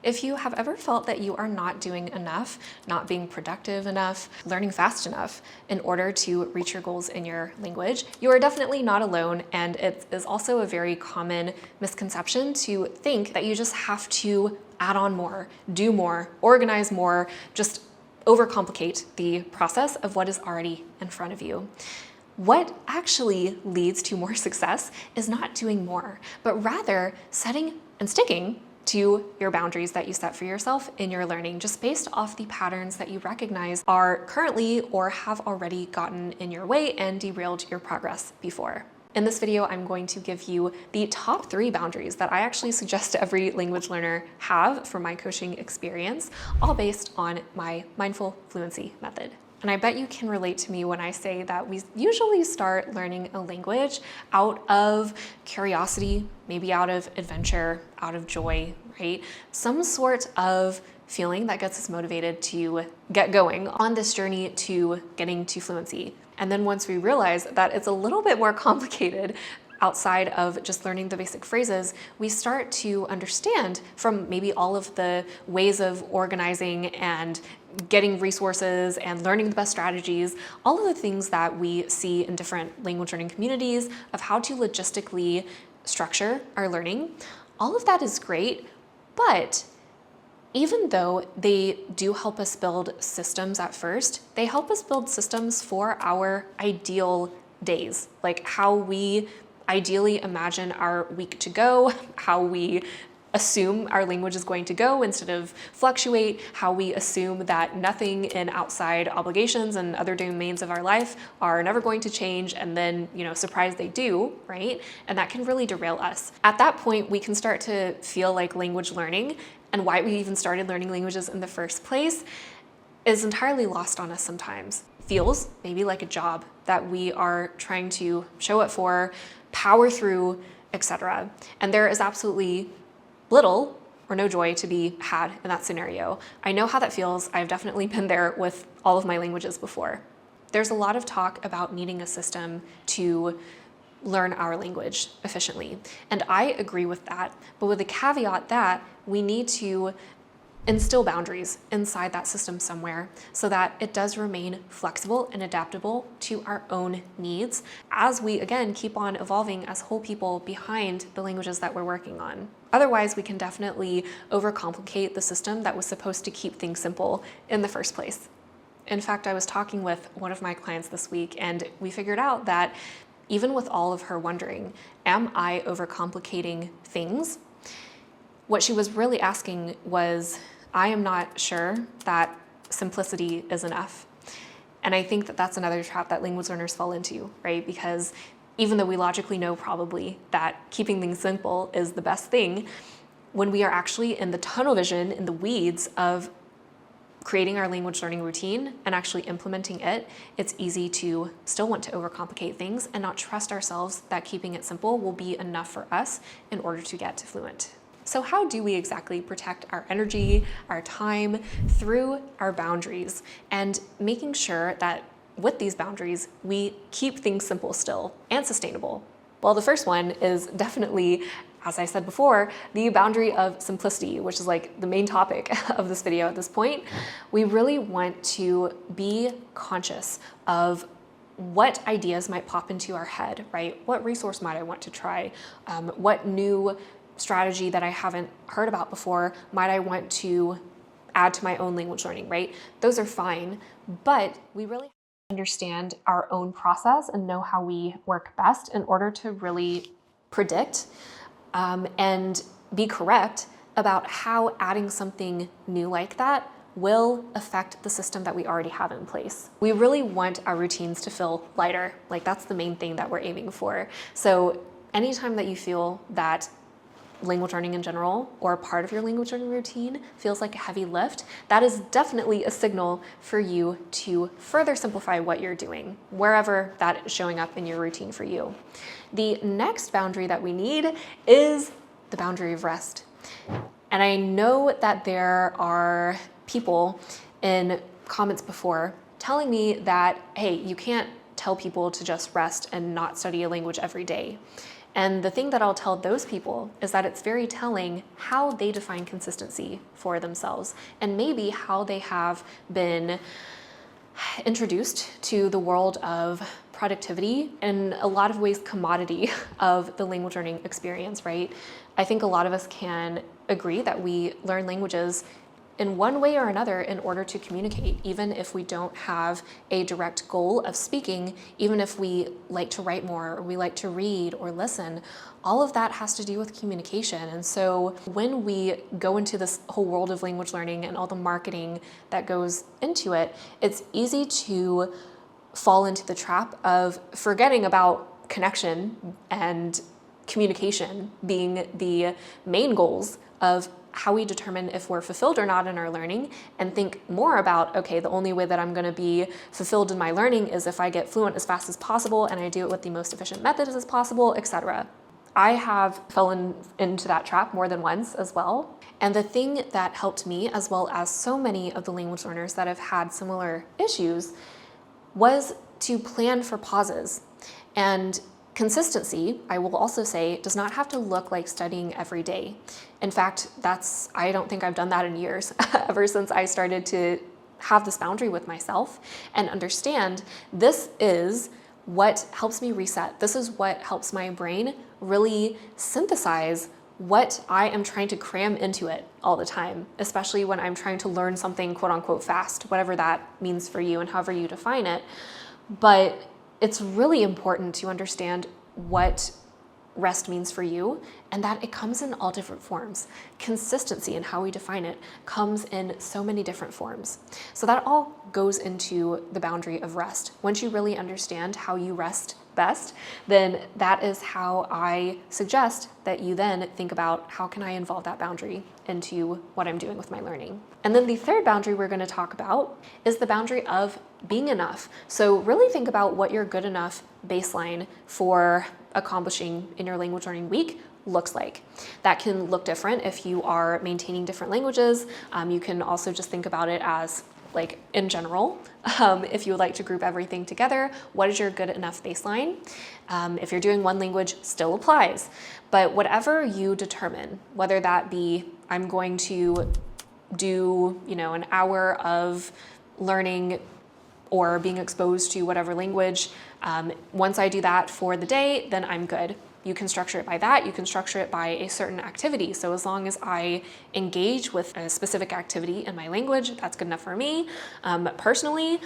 If you have ever felt that you are not doing enough, not being productive enough, learning fast enough in order to reach your goals in your language, you are definitely not alone, and it is also a very common misconception to think that you just have to add on more, do more, organize more, just overcomplicate the process of what is already in front of you. What actually leads to more success is not doing more, but rather setting and sticking to your boundaries that you set for yourself in your learning, just based off the patterns that you recognize are currently or have already gotten in your way and derailed your progress before. In this video, I'm going to give you the top 3 boundaries that I actually suggest every language learner have from my coaching experience, all based on my Mindful Fluency Method. And I bet you can relate to me when I say that we usually start learning a language out of curiosity, maybe out of adventure, out of joy, right? Some sort of feeling that gets us motivated to get going on this journey to getting to fluency. And then once we realize that it's a little bit more complicated outside of just learning the basic phrases, we start to understand from maybe all of the ways of organizing and getting resources and learning the best strategies, all of the things that we see in different language learning communities of how to logistically structure our learning. All of that is great, but even though they do help us build systems at first, they help us build systems for our ideal days, like how we ideally imagine our week to go, how we assume our language is going to go instead of fluctuate, how we assume that nothing in outside obligations and other domains of our life are never going to change, and then, surprise they do, right? And that can really derail us. At that point, we can start to feel like language learning and why we even started learning languages in the first place is entirely lost on us sometimes. Feels maybe like a job that we are trying to show up for, power through, etc. And there is absolutely little or no joy to be had in that scenario. I know how that feels. I've definitely been there with all of my languages before. There's a lot of talk about needing a system to learn our language efficiently. And I agree with that, but with the caveat that we need to instill boundaries inside that system somewhere so that it does remain flexible and adaptable to our own needs as we, again, keep on evolving as whole people behind the languages that we're working on. Otherwise, we can definitely overcomplicate the system that was supposed to keep things simple in the first place. In fact, I was talking with one of my clients this week, and we figured out that even with all of her wondering, am I overcomplicating things? What she was really asking was, I am not sure that simplicity is enough. And I think that that's another trap that language learners fall into, right? Because even though we logically know probably that keeping things simple is the best thing, when we are actually in the tunnel vision, in the weeds of creating our language learning routine and actually implementing it, it's easy to still want to overcomplicate things and not trust ourselves that keeping it simple will be enough for us in order to get to fluent. So how do we exactly protect our energy, our time through our boundaries, and making sure that with these boundaries, we keep things simple still and sustainable? Well, the first one is definitely, as I said before, the boundary of simplicity, which is like the main topic of this video at this point. We really want to be conscious of what ideas might pop into our head, right? What resource might I want to try? What new strategy that I haven't heard about before might I want to add to my own language learning, right? Those are fine, but we really understand our own process and know how we work best in order to really predict and be correct about how adding something new like that will affect the system that we already have in place. We really want our routines to feel lighter. Like, that's the main thing that we're aiming for. So anytime that you feel that language learning in general or part of your language learning routine feels like a heavy lift, that is definitely a signal for you to further simplify what you're doing, wherever that is showing up in your routine for you. The next boundary that we need is the boundary of rest. And I know that there are people in comments before telling me that, hey, you can't tell people to just rest and not study a language every day. And the thing that I'll tell those people is that it's very telling how they define consistency for themselves, and maybe how they have been introduced to the world of productivity, in a lot of ways commodity of the language learning experience, right? I think a lot of us can agree that we learn languages in one way or another in order to communicate, even if we don't have a direct goal of speaking, even if we like to write more, or we like to read or listen. All of that has to do with communication. And so when we go into this whole world of language learning and all the marketing that goes into it, it's easy to fall into the trap of forgetting about connection and communication being the main goals of how we determine if we're fulfilled or not in our learning, and think more about, okay, the only way that I'm going to be fulfilled in my learning is if I get fluent as fast as possible and I do it with the most efficient methods as possible, etc. I have fallen into that trap more than once as well. And the thing that helped me, as well as so many of the language learners that have had similar issues, was to plan for pauses. And consistency, I will also say, does not have to look like studying every day. In fact, I don't think I've done that in years, ever since I started to have this boundary with myself and understand this is what helps me reset. This is what helps my brain really synthesize what I am trying to cram into it all the time, especially when I'm trying to learn something quote unquote fast, whatever that means for you and however you define it. But it's really important to understand what rest means for you, and that it comes in all different forms. Consistency and how we define it comes in so many different forms. So that all goes into the boundary of rest. Once you really understand how you rest best, then that is how I suggest that you then think about how can I involve that boundary into what I'm doing with my learning. And then the third boundary we're going to talk about is the boundary of being enough. So really think about what your good enough baseline for accomplishing in your language learning week looks like. That can look different if you are maintaining different languages. You can also just think about it as like in general, if you would like to group everything together, what is your good enough baseline? If you're doing one language, still applies. But whatever you determine, whether that be I'm going to do, an hour of learning or being exposed to whatever language, once I do that for the day, then I'm good. You can structure it by that. You can structure it by a certain activity. So as long as I engage with a specific activity in my language, that's good enough for me. Personally,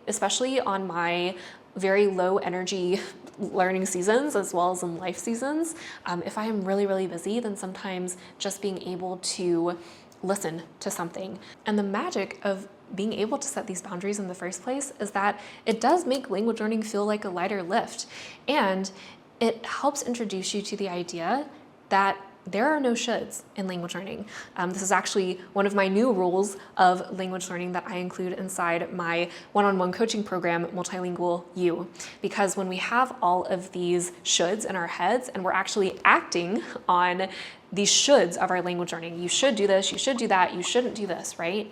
especially on my very low energy learning seasons as well as in life seasons, if I am really, really busy, then sometimes just being able to listen to something. And the magic of being able to set these boundaries in the first place is that it does make language learning feel like a lighter lift. And it helps introduce you to the idea that there are no shoulds in language learning. This is actually one of my new rules of language learning that I include inside my one-on-one coaching program, Multilingual You. Because when we have all of these shoulds in our heads and we're actually acting on these shoulds of our language learning, you should do this, you should do that, you shouldn't do this, right?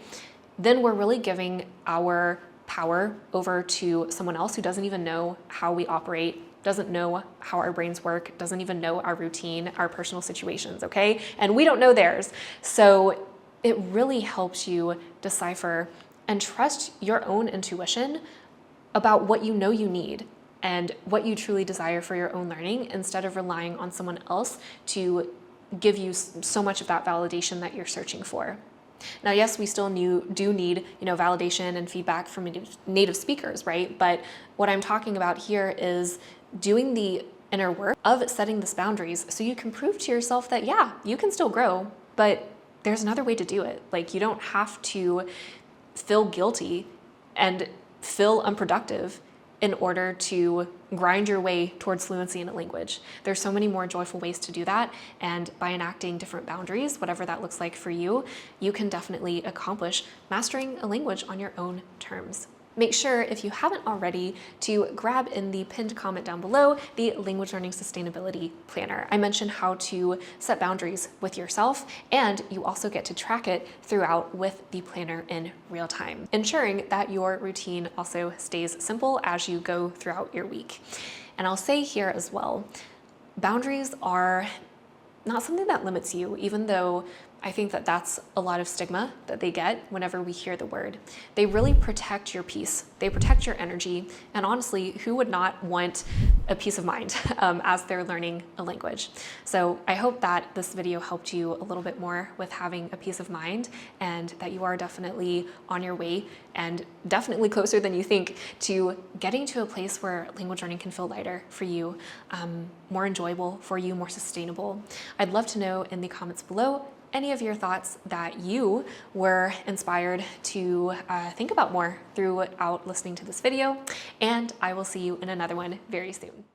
Then we're really giving our power over to someone else who doesn't even know how we operate, doesn't know how our brains work, doesn't even know our routine, our personal situations, okay? And we don't know theirs. So it really helps you decipher and trust your own intuition about what you know you need and what you truly desire for your own learning, instead of relying on someone else to give you so much of that validation that you're searching for. Now, yes, we still do need, validation and feedback from native speakers, right? But what I'm talking about here is doing the inner work of setting these boundaries so you can prove to yourself that, yeah, you can still grow, but there's another way to do it. Like, you don't have to feel guilty and feel unproductive in order to grind your way towards fluency in a language. There's so many more joyful ways to do that, and by enacting different boundaries, whatever that looks like for you, you can definitely accomplish mastering a language on your own terms. Make sure, if you haven't already, to grab in the pinned comment down below the Language Learning Sustainability Planner. I mentioned how to set boundaries with yourself, and you also get to track it throughout with the planner in real time, ensuring that your routine also stays simple as you go throughout your week. And I'll say here as well, boundaries are not something that limits you, even though I think that that's a lot of stigma that they get whenever we hear the word. They really protect your peace. They protect your energy. And honestly, who would not want a peace of mind as they're learning a language? So I hope that this video helped you a little bit more with having a peace of mind, and that you are definitely on your way, and definitely closer than you think, to getting to a place where language learning can feel lighter for you, more enjoyable for you, more sustainable. I'd love to know in the comments below any of your thoughts that you were inspired to think about more throughout listening to this video, and I will see you in another one very soon.